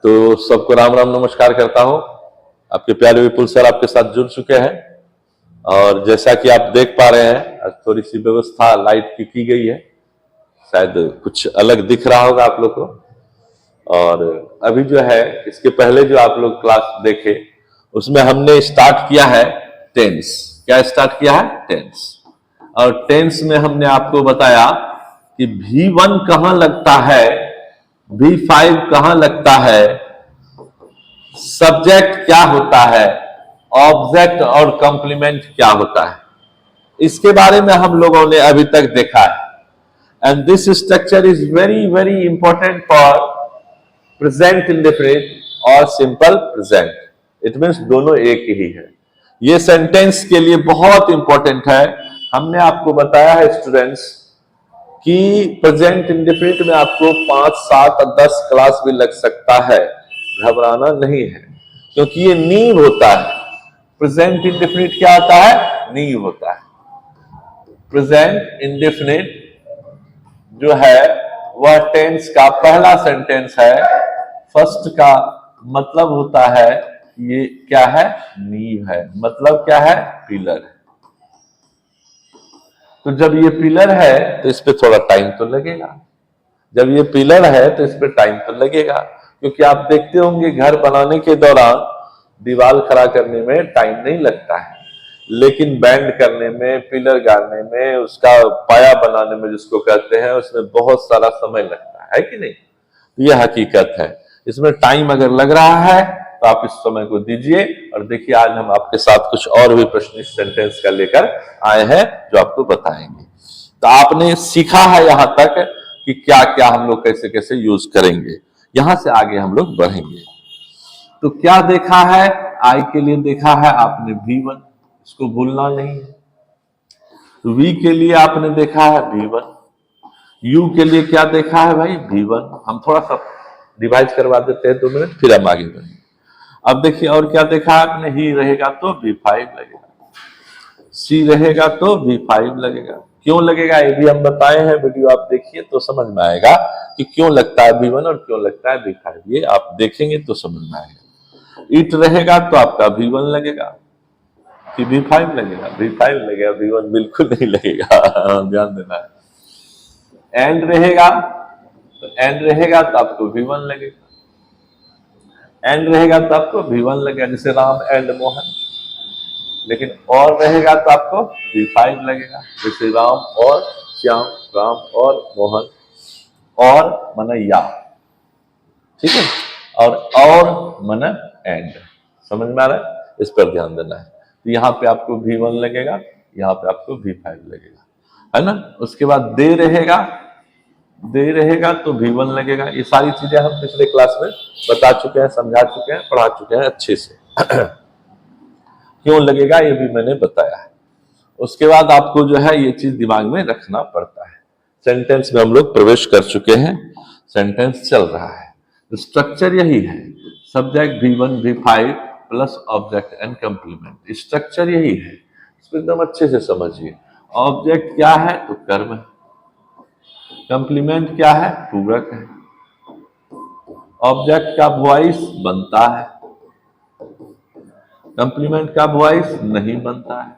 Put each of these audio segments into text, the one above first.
तो सबको राम राम नमस्कार करता हूं। आपके प्यारे विपुल सर आपके साथ जुड़ चुके हैं और जैसा कि आप देख पा रहे हैं आज थोड़ी सी व्यवस्था लाइट की गई है, शायद कुछ अलग दिख रहा होगा आप लोग को। और अभी जो है इसके पहले जो आप लोग क्लास देखे उसमें हमने स्टार्ट किया है टेंस। क्या स्टार्ट किया है? टेंस। और टेंस में हमने आपको बताया कि V1 कहां लगता है, V5 कहां लगता है, सब्जेक्ट क्या होता है, ऑब्जेक्ट और कंप्लीमेंट क्या होता है, इसके बारे में हम लोगों ने अभी तक देखा है। And this structure is very very important for present indefinite और सिंपल प्रेजेंट। इट मीन्स दोनों एक ही है। ये सेंटेंस के लिए बहुत इंपॉर्टेंट है। हमने आपको बताया है स्टूडेंट्स कि प्रेजेंट इंडेफिनिट में आपको 5, 7 और 10 क्लास भी लग सकता है, घबराना नहीं है, क्योंकि ये नींव होता है। प्रेजेंट इंडेफिनिट क्या होता है? नींव होता है। प्रेजेंट इंडेफिनिट जो है वह टेंस का पहला सेंटेंस है। फर्स्ट का मतलब होता है ये क्या है? नींव है। मतलब क्या है? पिलर है। तो जब ये पिलर है तो इस पे थोड़ा टाइम तो लगेगा। जब ये पिलर है तो इस पे टाइम तो लगेगा, क्योंकि आप देखते होंगे घर बनाने के दौरान दीवार खड़ा करने में टाइम नहीं लगता है, लेकिन बैंड करने में, पिलर गाड़ने में, उसका पाया बनाने में जिसको कहते हैं, उसमें बहुत सारा समय लगता है कि नहीं? यह हकीकत है। इसमें टाइम अगर लग रहा है तो आप इस समय को दीजिए और देखिए आज हम आपके साथ कुछ और भी प्रश्न इस सेंटेंस का लेकर आए हैं जो आपको बताएंगे। तो आपने सीखा है यहां तक कि क्या क्या हम लोग कैसे कैसे यूज करेंगे। यहां से आगे हम लोग बढ़ेंगे। तो क्या देखा है? आई के लिए देखा है आपने V1, इसको भूलना नहीं है। V के लिए आपने देखा है V1। U के लिए क्या देखा है भाई? V1। हम थोड़ा सा रिवाइज करवा देते हैं 2 मिनट, फिर हम आगे बढ़ेंगे। अब देखिए और क्या देखा आपने? ही रहेगा तो V5 लगेगा, C रहेगा तो V5 लगेगा। क्यों लगेगा ये भी हम बताए हैं, वीडियो आप देखिए तो समझ में आएगा कि क्यों लगता है V1 और क्यों लगता है V5। ये आप देखेंगे तो समझ में आएगा। इट रहेगा तो आपका V1 लगेगा कि V5 लगेगा? V5 लगेगा, V1 बिल्कुल नहीं लगेगा। ध्यान देना है। एंड रहेगा तो एंड रहेगा तो आपको V1 लगेगा। एंड रहेगा तो आपको V1 लगेगा, जैसे राम एंड मोहन। लेकिन और रहेगा तो आपको V5 लगेगा, जैसे राम और श्याम, राम और मोहन, और मन या, ठीक है, और मन एंड। समझ में आ रहा है? इस पर ध्यान देना है। तो यहाँ पे आपको V1 लगेगा, यहाँ पे आपको V5 लगेगा, है ना। उसके बाद दे रहेगा, दे रहेगा तो V1 लगेगा। ये सारी चीजें हम पिछले क्लास में बता चुके हैं, समझा चुके हैं, पढ़ा चुके हैं अच्छे से। क्यों लगेगा ये भी मैंने बताया है। उसके बाद आपको जो है ये चीज दिमाग में रखना पड़ता है। सेंटेंस में हम लोग प्रवेश कर चुके हैं, सेंटेंस चल रहा है। स्ट्रक्चर यही है, subject V1 V5 plus object and complement. Structure यही है, इसको एकदम अच्छे से समझिए। ऑब्जेक्ट क्या है? तो कर्म है। कंप्लीमेंट क्या है? पूरक है। ऑब्जेक्ट का वॉइस बनता है, कंप्लीमेंट का वॉइस नहीं बनता है।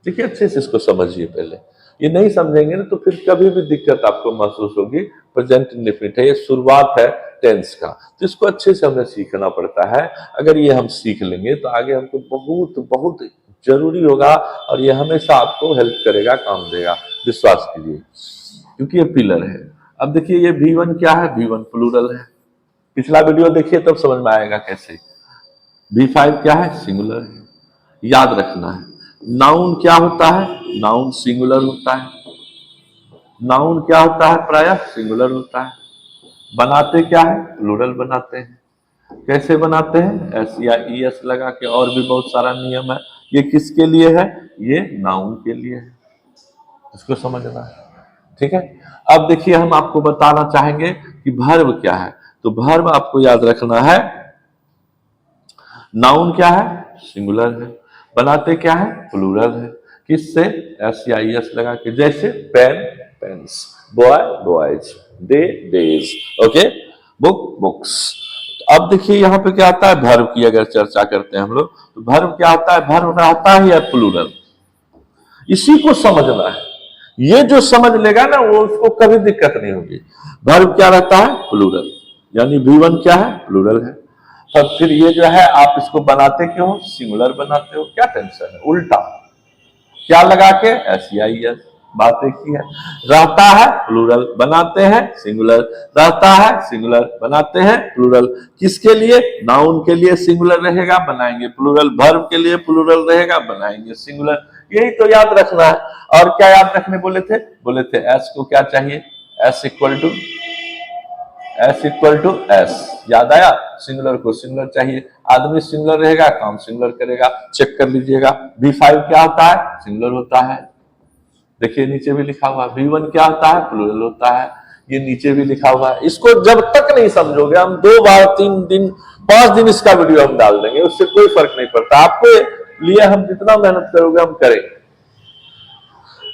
देखिए अच्छे से इसको समझिए पहले। ये नहीं समझेंगे ना तो फिर कभी भी दिक्कत आपको महसूस होगी। प्रेजेंट इंडेफिनिट है, ये शुरुआत है टेंस का, तो इसको अच्छे से हमें सीखना पड़ता है। अगर ये हम सीख लेंगे तो आगे हमको बहुत बहुत जरूरी होगा और ये हमेशा आपको हेल्प करेगा, काम देगा, विश्वास कीजिए, क्योंकि ये पिलर है। अब देखिए ये V1 क्या है? V1 प्लूरल है। पिछला वीडियो देखिए तब समझ में आएगा कैसे। V5 क्या है? सिंगुलर है। याद रखना है। नाउन क्या होता है? नाउन सिंगुलर होता है। नाउन क्या होता है? प्रायः सिंगुलर होता है। बनाते क्या है? प्लूरल बनाते हैं। कैसे बनाते हैं? एस या ES लगा के, और भी बहुत सारा नियम है। ये किसके लिए है? ये नाउन के लिए है, इसको समझना है, ठीक है। अब देखिए हम आपको बताना चाहेंगे कि वर्ब क्या है। तो वर्ब आपको याद रखना है, नाउन क्या है? सिंगुलर है। बनाते क्या है? प्लूरल है। किससे? एस या ES लगा के, जैसे pen pens, boy boys, day days, okay, book books. अब देखिए यहाँ पे क्या आता है, वर्ब की अगर चर्चा करते हैं हम लोग, तो वर्ब क्या होता है, वर्ब रहता ही है प्लूरल। इसी को समझना है, ये जो समझ लेगा ना वो उसको कभी दिक्कत नहीं होगी। वर्ब क्या रहता है, प्लूरल, यानी V1 क्या है, प्लूरल है। तो फिर ये जो है आप इसको बनाते क्यों हो, सिंगुलर बनाते हो, क्या टेंशन है, उल्टा क्या लगा के, SEIS, बात एक ही है। रहता है प्लूरल, बनाते हैं सिंगुलर, रहता है सिंगुलर, बनाते हैं प्लूरल। किसके लिए, नाउन के लिए सिंगुलर रहेगा, बनाएंगे प्लूरल। वर्ब के लिए प्लूरल रहेगा, बनाएंगे सिंगुलर। यही तो याद रखना है। और क्या याद रखने बोले थे एस को क्या चाहिए, एस इक्वल टू एस, याद आया, सिंगुलर को सिंगुलर चाहिए। आदमी सिंगुलर रहेगा, काम सिंगुलर करेगा, चेक कर लीजिएगा। V5 क्या होता है, सिंगुलर होता है। देखिए नीचे भी लिखा हुआ है। V1 क्या होता है, प्लूरल होता है। ये नीचे भी लिखा हुआ है। इसको जब तक नहीं समझोगे, हम 2 बार 3 दिन 5 दिन इसका वीडियो हम डाल देंगे, उससे कोई फर्क नहीं पड़ता। आपके लिए हम जितना मेहनत करोगे हम करेंगे,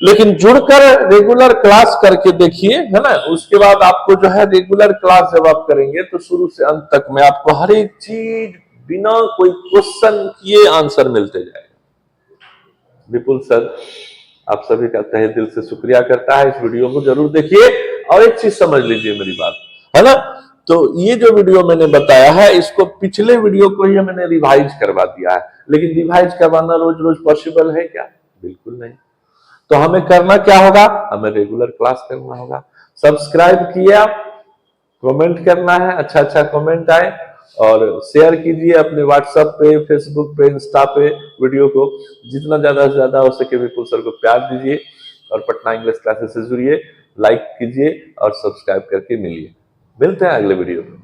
लेकिन जुड़कर रेगुलर क्लास करके देखिए, है ना। उसके बाद आपको जो है रेगुलर क्लास जब आप करेंगे तो शुरू से अंत तक में आपको हर एक चीज बिना कोई क्वेश्चन किए आंसर मिलते जाएगा। विपुल सर आप सभी का तहे दिल से शुक्रिया करता है। इस वीडियो को जरूर देखिए और एक चीज समझ लीजिए मेरी बात, है ना। तो ये जो वीडियो मैंने बताया है, इसको पिछले वीडियो को ही मैंने रिवाइज करवा दिया है, लेकिन रिवाइज करवाना रोज रोज पॉसिबल है क्या, बिल्कुल नहीं। तो हमें करना क्या होगा, हमें रेगुलर क्लास करना होगा। सब्सक्राइब किया, कमेंट करना है, अच्छा अच्छा कमेंट आए, और शेयर कीजिए अपने व्हाट्सएप पे, फेसबुक पे, इंस्टा पे वीडियो को। जितना ज्यादा से ज्यादा हो सके विपुल सर को प्यार दीजिए और पटना इंग्लिश क्लासेस से जुड़िए, लाइक कीजिए और सब्सक्राइब करके मिलिए। मिलते हैं अगले वीडियो में।